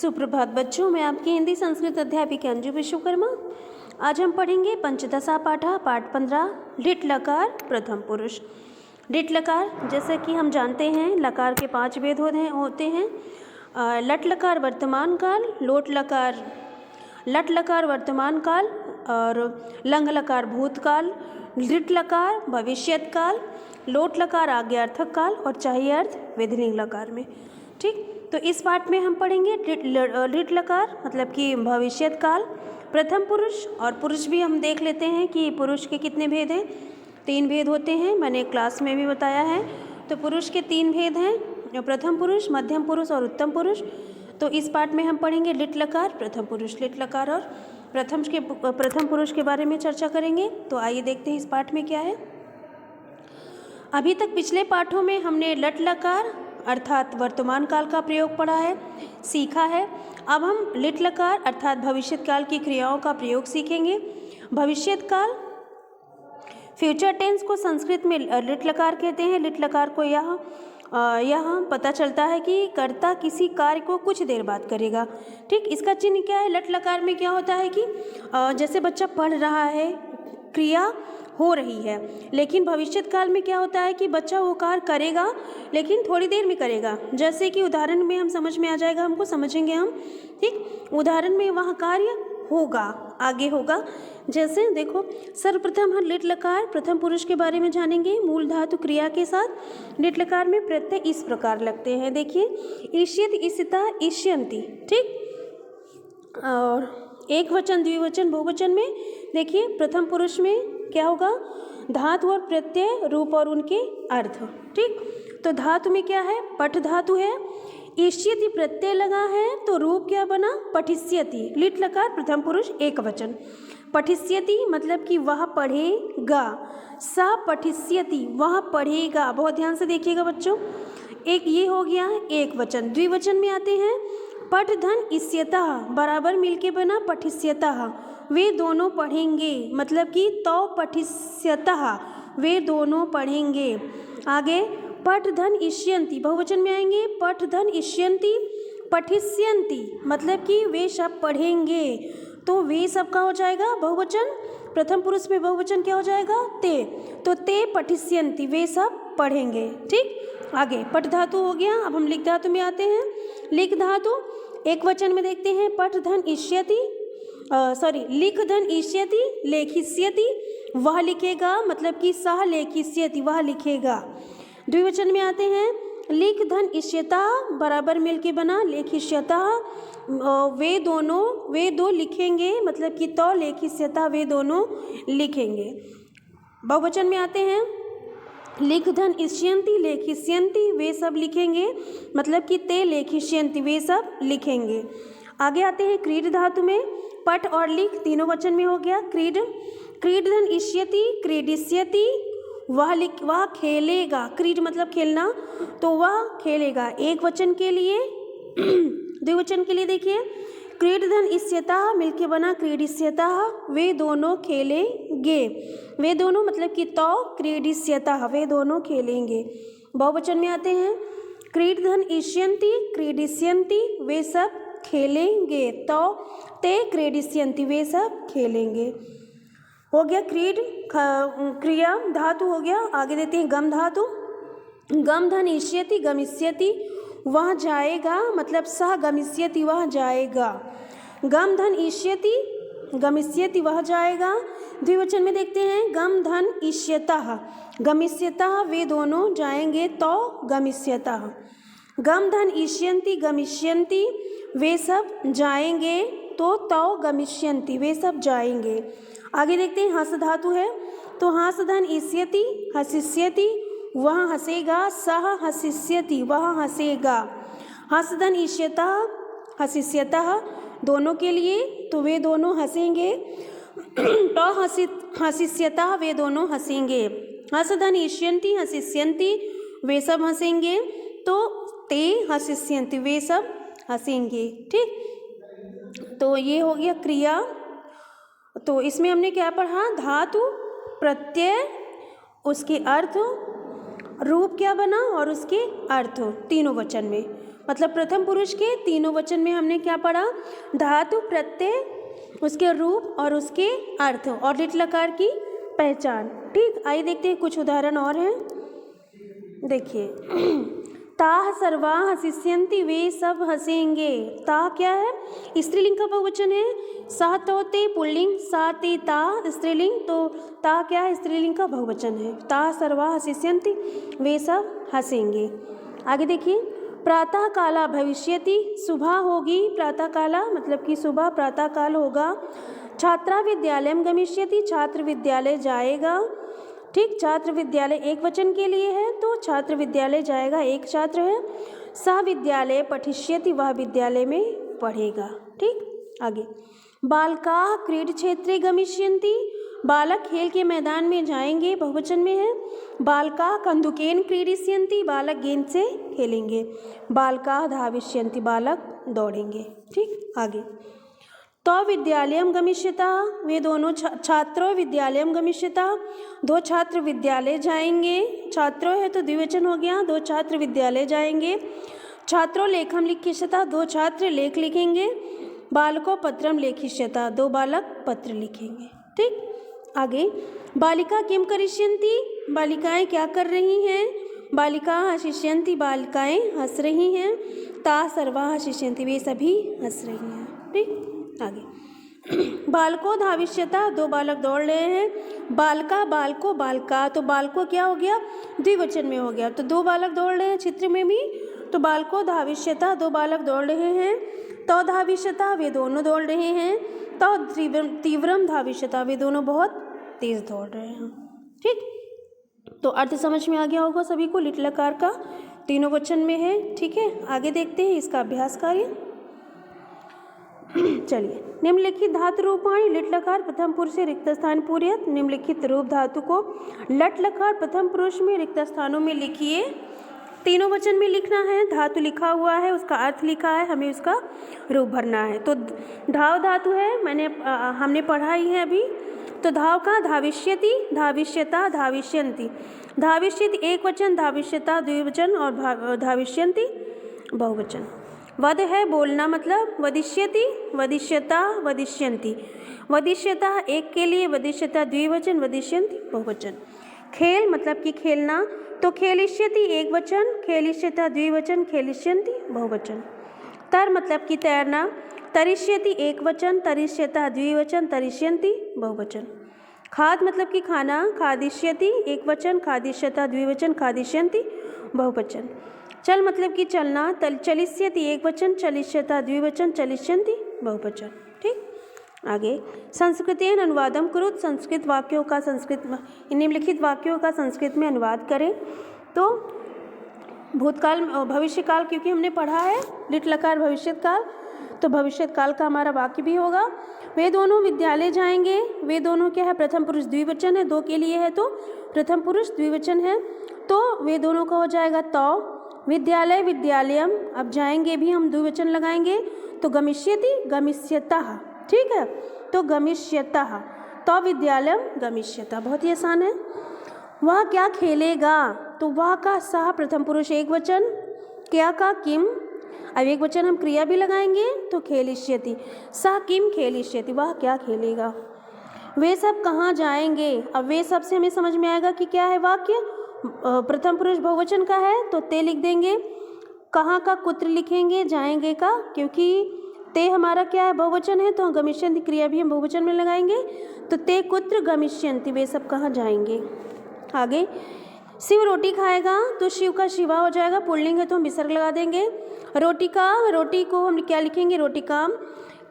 सुप्रभात बच्चों, मैं आपकी हिंदी संस्कृत अध्यापिका अंजू विश्वकर्मा। आज हम पढ़ेंगे पंचदशा पाठा पाठ 15 लिट लकार प्रथम पुरुष। लिट लकार, जैसे कि हम जानते हैं, लकार के 5 भेद होते हैं। लट लकार वर्तमान काल, लट लकार वर्तमान काल और लंग लकार भूतकाल, लिट लकार भविष्यत काल, लोट लकार आज्ञार्थक काल और चाहिए अर्थ विधिलिंग लकार में। ठीक, तो इस पाठ में हम पढ़ेंगे लिट लकार मतलब कि भविष्यत काल, प्रथम पुरुष। और पुरुष भी हम देख लेते हैं कि पुरुष के कितने भेद हैं। 3 भेद होते हैं, मैंने क्लास में भी बताया है। तो पुरुष के 3 भेद हैं, प्रथम पुरुष, मध्यम पुरुष और उत्तम पुरुष। तो इस पाठ में हम पढ़ेंगे लिट लकार प्रथम पुरुष, लिट लकार और प्रथम पुरुष के बारे में चर्चा करेंगे। तो आइए देखते हैं इस पाठ में क्या है। अभी तक पिछले पाठों में हमने लट लकार अर्थात वर्तमान काल का प्रयोग पढ़ा है, सीखा है। अब हम लिट लकार अर्थात भविष्यत काल की क्रियाओं का प्रयोग सीखेंगे। भविष्यत काल, फ्यूचर टेंस को संस्कृत में लिट लकार कहते हैं। लिट लकार को यह पता चलता है कि कर्ता किसी कार्य को कुछ देर बाद करेगा। ठीक, इसका चिन्ह क्या है? लट लकार में क्या होता है कि जैसे बच्चा पढ़ रहा है, क्रिया हो रही है, लेकिन भविष्यत काल में क्या होता है कि बच्चा वो कार्य करेगा लेकिन थोड़ी देर में करेगा। जैसे कि उदाहरण में हम समझ में आ जाएगा, हमको समझेंगे हम। ठीक, उदाहरण में वह कार्य होगा, आगे होगा। जैसे देखो, सर्वप्रथम हम लिट लकार प्रथम पुरुष के बारे में जानेंगे मूल धातु क्रिया के साथ। लिट लकार में प्रत्यय इस प्रकार लगते हैं, देखिए, ईष्यति, ईशिता, ईष्यन्ति। ठीक, और एक वचन, द्विवचन, बहुवचन में देखिए प्रथम पुरुष में क्या होगा? धातु और प्रत्यय, रूप और उनके अर्थ। ठीक, तो धातु में क्या है? पठ धातु है, ईष्यति प्रत्यय लगा है, तो रूप क्या बना? पठिष्यति। लिट लकार प्रथम पुरुष एक वचन। पठिष्यति मतलब कि वह पढ़ेगा, सा पठिष्यति वह पढ़ेगा। बहुत ध्यान से देखिएगा बच्चों, एक ये हो गया एक वचन। द्विवचन में आते हैं, पठ धन इष्यतः बराबर मिलके बना पठिष्यतः, वे दोनों पढ़ेंगे, मतलब कि तो पठिष्यतः वे दोनों पढ़ेंगे। आगे पठ धन इष्यन्ति, बहुवचन में आएंगे, पठ धन इष्यन्ति पठिष्यन्ति मतलब कि वे सब पढ़ेंगे। तो वे सब का हो जाएगा बहुवचन, प्रथम पुरुष में बहुवचन क्या हो जाएगा? ते। तो ते पठिष्यन्ति वे सब पढ़ेंगे। ठीक, आगे पठ धातु हो गया। अब हम लिख धातु में आते हैं। लिख धातु एक वचन में देखते हैं, पठ धन इष्यति लिख धन इष्यति लेखिष्यति वह लिखेगा, मतलब कि सह लेखिष्यति वह लिखेगा। द्विवचन में आते हैं, लिख धन इष्यता बराबर मिलके बना लेखिष्यता, वे दो लिखेंगे, मतलब कि तो लेखिष्यता वे दोनों लिखेंगे। बहुवचन में आते हैं, लिख धन इष्यन्ति लेखिष्यन्ति वे सब लिखेंगे, मतलब कि ते लेखिष्यन्ति वे सब लिखेंगे। आगे आते हैं क्रीड धातु में, पठ और लिख तीनों वचन में हो गया क्रीड। क्रीड धन इष्यति क्रीडिष्यति वह खेलेगा। क्रीड मतलब खेलना, तो वह खेलेगा। एक वचन के लिए द्विवचन के लिए देखिए, क्रीड धन इष्यतः मिलके बना क्रीडिष्यतः वे दोनों खेलेंगे। वे दोनों मतलब कि तो क्रीडिष्यतः वे दोनों खेलेंगे। बहुवचन में आते हैं, क्रीड धन इष्यन्ति क्रीडिष्यन्ति वे सब खेलेंगे, तो ते क्रीडिष्यन्ति वे सब खेलेंगे। हो गया क्रीड क्रिया धातु हो गया। आगे देते हैं गम धातु। गम धन इष्यति गमिष्यति वह जाएगा, मतलब सह गमिष्यति वह जाएगा। गम धन इष्यति गमिष्यति वह जाएगा। द्विवचन में देखते हैं, गम धन इष्यतः गमिष्यतः वे दोनों जाएंगे, तो गमिष्यतः। गम धन इष्यन्ति गमिष्यन्ति वे सब जाएंगे, तो गमिष्यन्ति वे सब जाएंगे। आगे देखते हैं हस धातु है, तो हस धन इष्यति हसिष्यति वह हंसेगा, सह हसिष्यति वह हंसेगा। हस धन इष्यतः हसिष्यतः दोनों के लिए, तो वे दोनों हंसेंगे, तो हसिष्यतः वे दोनों हंसेंगे। हस धन इष्यन्ति हसिष्यन्ति वे सब हंसेंगे, तो ते हसिष्यन्ति वे सब हंसेंगे। ठीक, तो ये हो गया क्रिया। तो इसमें हमने क्या पढ़ा? धातु, प्रत्यय, उसके अर्थ, रूप क्या बना और उसके अर्थ तीनों वचन में। मतलब प्रथम पुरुष के तीनों वचन में हमने क्या पढ़ा, धातु, प्रत्यय, उसके रूप और उसके अर्थ और लिट लकार की पहचान। ठीक, आइए देखते हैं कुछ उदाहरण और हैं। देखिए, ताह सर्वा हसिष्यन्ति, वे सब हंसेंगे। ताह क्या है, स्त्रीलिंग का बहुवचन है। सा तो ते पुल्लिंग, सा ते ता स्त्रीलिंग, तो ता क्या है, स्त्रीलिंग का बहुवचन है। ताह सर्वा हसिष्यन्ति, वे सब हंसेंगे। आगे देखिए, प्रातः काला भविष्यति, सुबह होगी। प्रातः काला मतलब कि सुबह, प्रातः काल होगा। छात्रा विद्यालयम गमिष्यति, छात्र विद्यालय जाएगा। ठीक, छात्र विद्यालय एक वचन के लिए है तो छात्र विद्यालय जाएगा, एक छात्र है। सह विद्यालय पठिष्यति, वह विद्यालय में पढ़ेगा। ठीक, आगे, बालकाः क्रीड क्षेत्रे गमिष्यन्ति, बालक खेल के मैदान में जाएंगे, बहुवचन में है। बालकाः कन्दुकेन क्रीडिष्यन्ति, बालक गेंद से खेलेंगे। बालकाः धाविष्यन्ति, बालक दौड़ेंगे। ठीक, आगे, तो विद्यालयम गमिष्यता, वे दोनों छात्रों विद्यालयम गमिष्यता, दो छात्र विद्यालय जाएंगे। छात्रों है तो द्विवचन हो गया, दो छात्र विद्यालय जाएंगे। छात्रों लेखम लिखिष्यता, दो छात्र लेख लिखेंगे। बालकों पत्रम लेखिष्यता, दो बालक पत्र लिखेंगे। ठीक, आगे, बालिका किम करिष्यन्ति, बालिकाएं क्या कर रही हैं। बालिका हसिष्यन्ति, बालिकाएं हंस रही हैं। ता सर्वा हसिष्यन्ति, वे सभी हंस रही हैं। ठीक, आगे, बालको धाविष्यता, दो बालक दौड़ रहे हैं। बालका बालको बालका, तो बालको क्या हो गया, द्विवचन में हो गया, तो दो बालक दौड़ रहे हैं चित्र में भी, तो बालको धाविष्यता, दो बालक दौड़ रहे हैं। तो धाविष्यता, वे दोनों दौड़ रहे हैं। तो तीव्रम धाविष्यता, वे दोनों बहुत तेज दौड़ रहे हैं। ठीक, तो अर्थ समझ में आ गया होगा सभी को, लिट लकार का तीनों वचन में है। ठीक है, आगे देखते हैं इसका अभ्यास कार्य। चलिए, निम्नलिखित धातु रूपाणि लिट लकार प्रथम पुरुष से रिक्त स्थान पूर्यत, निम्नलिखित रूप धातु को लट लकार प्रथम पुरुष में रिक्त स्थानों में लिखिए। तीनों वचन में लिखना है, धातु लिखा हुआ है, उसका अर्थ लिखा है, हमें उसका रूप भरना है। तो धाव धातु है, हमने पढ़ा ही है अभी। तो धाव का धाविष्यति, धाविष्यता, धाविष्यन्ति। धाविष्यति एक वचन, धाविष्यता द्विवचन और धाविष्यन्ति बहुवचन। वद है बोलना, मतलब वदिष्यति, वदिष्यता, वदिष्यन्ति। वदिष्यता एक के लिए, वदिष्यता द्विवचन, वदिष्यन्ति बहुवचन। खेल मतलब कि खेलना, तो खेलिष्यति एक वचन, खेलिष्यता द्विवचन, खेलिष्यन्ति बहुवचन। तर मतलब कि तैरना, तरिष्यति एक वचन, तरिष्यता द्विवचन, तरिष्यन्ति बहुवचन। खाद मतलब कि खाना, खादिष्यति एक वचन, खादिष्यता द्विवचन, खादिष्यन्ति बहुवचन। चल मतलब कि चलना, चलिष्यति एक वचन, चलिष्यता द्विवचन, चलिष्यन्ति बहुवचन। ठीक, आगे, संस्कृतेन अनुवादम कुरुत, संस्कृत वाक्यों का निम्नलिखित वाक्यों का संस्कृत में अनुवाद करें। तो भूतकाल भविष्य काल क्योंकि हमने पढ़ा है लिट लकार भविष्य काल, तो भविष्य काल का हमारा वाक्य भी होगा। वे दोनों विद्यालय जाएंगे, वे दोनों क्या है, प्रथम पुरुष द्विवचन है, दो के लिए है तो प्रथम पुरुष द्विवचन है, तो वे दोनों का हो जाएगा तो। विद्यालय विद्यालयम, अब जाएंगे भी हम द्विवचन लगाएंगे, तो गमिष्यति गमिष्यतः। ठीक है, तो गमिष्यतः, तो विद्यालयम गमिष्यतः, बहुत ही आसान है। वह क्या खेलेगा, तो वह का सह प्रथम पुरुष एक वचन, क्या का किम, अब एक वचन हम क्रिया भी लगाएंगे तो खेलिष्यति, सह किम खेलिष्यति, वह क्या खेलेगा। वे सब कहाँ जाएंगे, अब वे सब से हमें समझ में आएगा कि क्या है वाक्य, प्रथम पुरुष बहुवचन का है तो ते लिख देंगे। कहाँ का कुत्र लिखेंगे, जाएंगे का, क्योंकि ते हमारा क्या है बहुवचन है, तो गमिष्यन्ति क्रिया भी हम बहुवचन में लगाएंगे, तो ते कुत्र गमिष्यन्ति, वे सब कहाँ जाएंगे। आगे, शिव रोटी खाएगा, तो शिव का शिवा हो जाएगा, पुल्लिंग है तो हम विसर्ग लगा देंगे। रोटी का, रोटी को हम क्या लिखेंगे, रोटी का।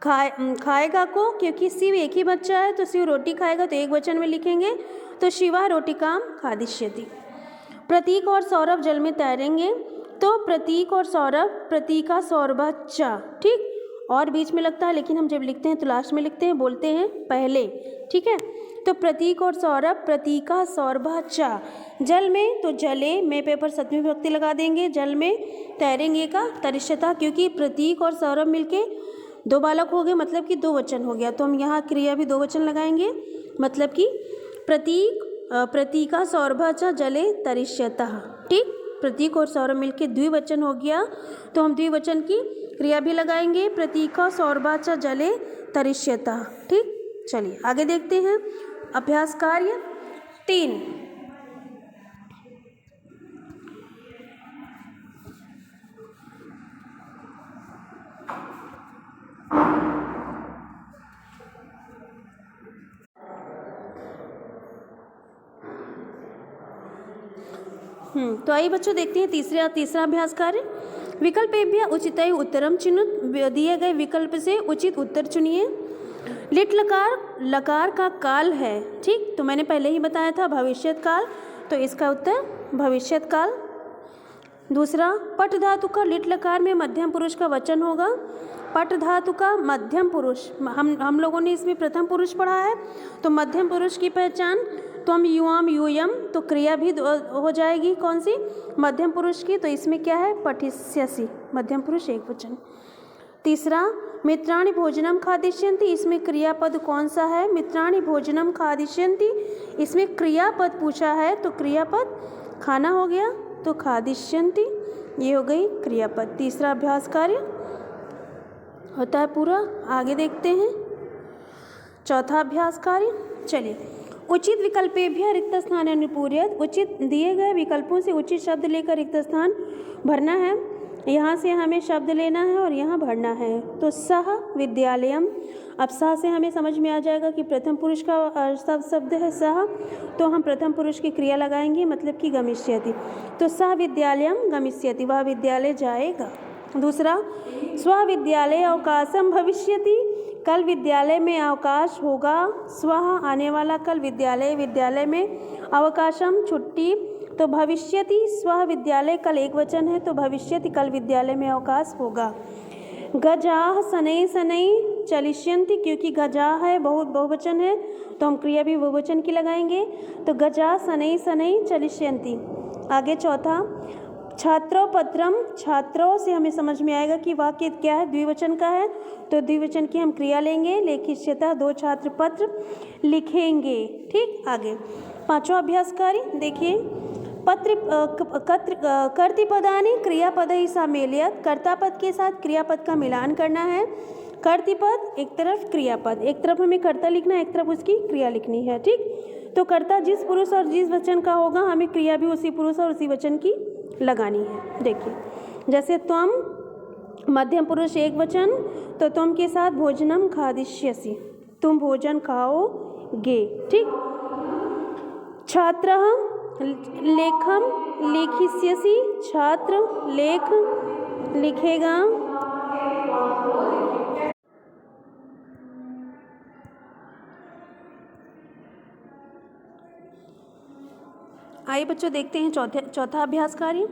खाएगा को, क्योंकि शिव एक ही बच्चा है तो शिव रोटी खाएगा तो एक वचन में लिखेंगे, तो शिवा रोटी का खादिष्यति। प्रतीक और सौरभ जल में तैरेंगे, तो प्रतीक और सौरभ, प्रतीका सौरभच्चा। ठीक, और बीच में लगता है लेकिन हम जब लिखते हैं तो लास्ट में लिखते हैं, बोलते हैं पहले। ठीक है, तो प्रतीक और सौरभ, प्रतीका सौरभच्चा। जल में, तो जले में पेपर सप्तमी विभक्ति लगा देंगे, जल में तैरेंगे का तरिष्यता, क्योंकि प्रतीक और सौरभ मिलके दो बालक हो गए, मतलब कि दो वचन हो गया, तो हम यहाँ क्रिया भी दो वचन लगाएंगे, मतलब कि प्रतीक प्रतीका सौरभा च जले तरिष्यतः। ठीक, प्रतीक और सौरभ मिलके द्विवचन हो गया, तो हम द्विवचन की क्रिया भी लगाएंगे। प्रतीक सौरभा च जले तरिष्यता। ठीक, चलिए आगे देखते हैं। अभ्यास कार्य 3। तो आइए बच्चों देखते हैं तीसरा अभ्यास कार्य। विकल्पेभ्यः उचितैः उत्तरम चुनिए। दिए गए विकल्प से उचित उत्तर चुनिए। लिट लकार लकार का काल है। ठीक, तो मैंने पहले ही बताया था भविष्यत काल, तो इसका उत्तर भविष्यत काल। दूसरा, पट धातु का लिट लकार में मध्यम पुरुष का वचन होगा। पट धातु का मध्यम पुरुष, हम लोगों ने इसमें प्रथम पुरुष पढ़ा है, तो मध्यम पुरुष की पहचान त्वम युवाम यूयम, तो क्रिया भी हो जाएगी कौन सी, मध्यम पुरुष की, तो इसमें क्या है पठिष्यसि, मध्यम पुरुष एक वचन। तीसरा, मित्राणि भोजनम खादिष्यन्ति, इसमें क्रियापद कौन सा है, मित्राणि भोजनम खादिष्यन्ति, इसमें क्रियापद पूछा है, तो क्रियापद खाना हो गया, तो खादिष्यन्ति ये हो गई क्रियापद। तीसरा अभ्यास कार्य होता है पूरा। आगे देखते हैं चौथा अभ्यास कार्य। चलिए, उचित विकल्पेभ्यः रिक्त स्थानानि पूरयेत्, उचित दिए गए विकल्पों से उचित शब्द लेकर रिक्त स्थान भरना है। यहाँ से हमें शब्द लेना है और यहाँ भरना है। तो सह विद्यालयम, अब सह से हमें समझ में आ जाएगा कि प्रथम पुरुष का शब्द है सह, तो हम प्रथम पुरुष की क्रिया लगाएंगे, मतलब कि गमिष्यति, तो सह विद्यालयम गमिष्यति, वह विद्यालय जाएगा। दूसरा, स्वविद्यालय अवकाशम भविष्यति, कल विद्यालय में अवकाश होगा। स्व आने वाला कल, विद्यालय विद्यालय में, अवकाशम छुट्टी, तो भविष्यति स्व विद्यालय कल एक वचन है, तो भविष्यति कल विद्यालय में अवकाश होगा। गजाः शनैः शनैः चलिष्यन्ति, क्योंकि गजाः है बहुवचन है, तो हम क्रिया भी बहुवचन की लगाएंगे, तो गजाः शनैः शनैः चलिष्यन्ति। आगे चौथा, छात्रों पत्रम, छात्रों से हमें समझ में आएगा कि वाक्य क्या है, द्विवचन का है, तो द्विवचन की हम क्रिया लेंगे। लेखिष्यता, दो छात्र पत्र लिखेंगे। ठीक, आगे पांचवा अभ्यास कार्य देखिए। कर्तृपदानि क्रियापदैः सामेलयत्, कर्तापद के साथ क्रियापद का मिलान करना है। कर्तृपद एक तरफ, क्रियापद एक तरफ, हमें कर्ता लिखना है, एक तरफ उसकी क्रिया लिखनी है। ठीक, तो कर्ता जिस पुरुष और जिस वचन का होगा, हमें क्रिया भी उसी पुरुष और उसी वचन की लगानी है। देखिए, जैसे त्वम मध्यम पुरुष एक वचन, तो त्वम के साथ भोजनम खादिष्यसि, तुम भोजन खाओगे। ठीक, छात्रः लेखम लिखिष्यसि, छात्र लेख लिखेगा। आइए बच्चों देखते हैं चौथा अभ्यास कार्य।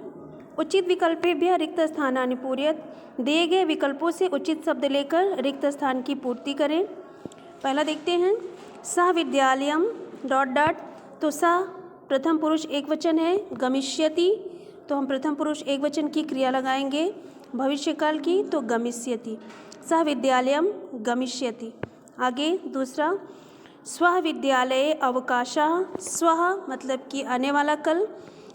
उचित विकल्पेभ्यः रिक्त स्थानानि पूरयेत्, दिए गए विकल्पों से उचित शब्द लेकर रिक्त स्थान की पूर्ति करें। पहला देखते हैं, सह विद्यालयम डॉट डॉट, तो सह प्रथम पुरुष एक वचन है, गमिष्यति, तो हम प्रथम पुरुष एक वचन की क्रिया लगाएंगे, भविष्यकाल की, तो गमिष्यति, सह विद्यालयम गमिष्यति। आगे दूसरा, स्व विद्यालये अवकाशः, स्व मतलब कि आने वाला कल,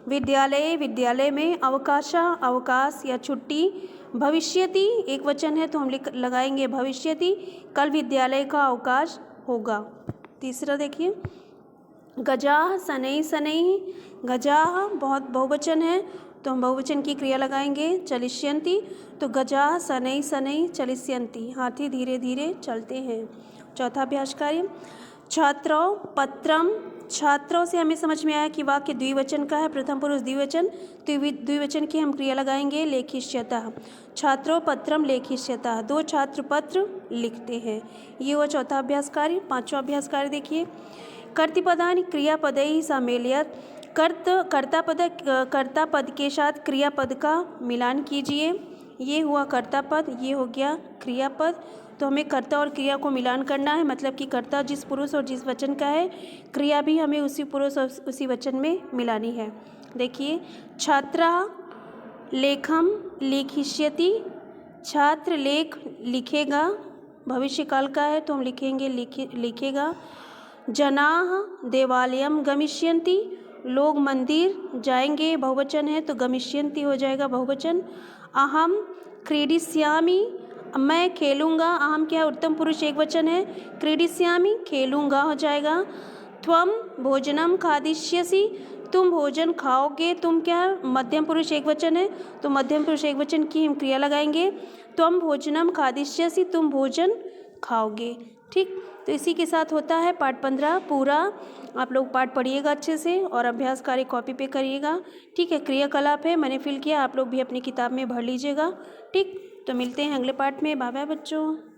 विद्यालय विद्यालय में, अवकाशः अवकाश या छुट्टी, भविष्यति एक वचन है, तो हम लगाएंगे भविष्यति, कल विद्यालय का अवकाश होगा। तीसरा देखिए, गजाः शनैः शनैः, गजाः बहुत बहुवचन है, तो हम बहुवचन की क्रिया लगाएंगे, चलिष्यन्ति, तो गजाः शनैः शनैः चलिष्यन्ति, हाथी धीरे धीरे चलते हैं। चौथा अभ्यास कार्य, छात्रों पत्रम, छात्रों से हमें समझ में आया कि वाक्य द्विवचन का है, प्रथम पुरुष द्विवचन, तो द्विवचन की हम क्रिया लगाएंगे, लेखिष्यतः, छात्रों पत्रम लेखिष्यतः, दो छात्र पत्र लिखते हैं। ये हुआ चौथा अभ्यास कार्य। पांचवा अभ्यास कार्य देखिए, कर्तृपदानि क्रियापदैः सामेलयत्, कर्ता पद के साथ क्रियापद का मिलान कीजिए। ये हुआ कर्ता पद, ये हो गया क्रियापद, तो हमें कर्ता और क्रिया को मिलान करना है, मतलब कि कर्ता जिस पुरुष और जिस वचन का है, क्रिया भी हमें उसी पुरुष और उसी वचन में मिलानी है। देखिए, छात्रः लेखम लिखिष्यति, छात्र लेख लिखेगा, भविष्य काल का है, तो हम लिखेंगे लिखेगा। जनाः देवालयम गमिष्यन्ति, लोग मंदिर जाएंगे, बहुवचन है तो गमिष्यन्ति हो जाएगा बहुवचन। अहम क्रीडिष्यामि, मैं खेलूँगा, अहम क्या है उत्तम पुरुष एक वचन है, क्रीडिष्यामि खेलूँगा हो जाएगा। त्वम भोजनम खादिष्यसि, तुम भोजन खाओगे, तुम क्या है मध्यम पुरुष एक वचन है तो मध्यम पुरुष एक वचन की हम क्रिया लगाएंगे। त्वम भोजनम खादिष्यसि, तुम भोजन खाओगे। ठीक, तो इसी के साथ होता है पाठ 15 पूरा। आप लोग पाठ पढ़िएगा अच्छे से और अभ्यास कार्य कॉपी पे करिएगा। ठीक है, क्रियाकलाप है मैंने फिल किया, आप लोग भी अपनी किताब में भर लीजिएगा। ठीक, तो मिलते हैं अगले पाठ में। बाय बाय बच्चों।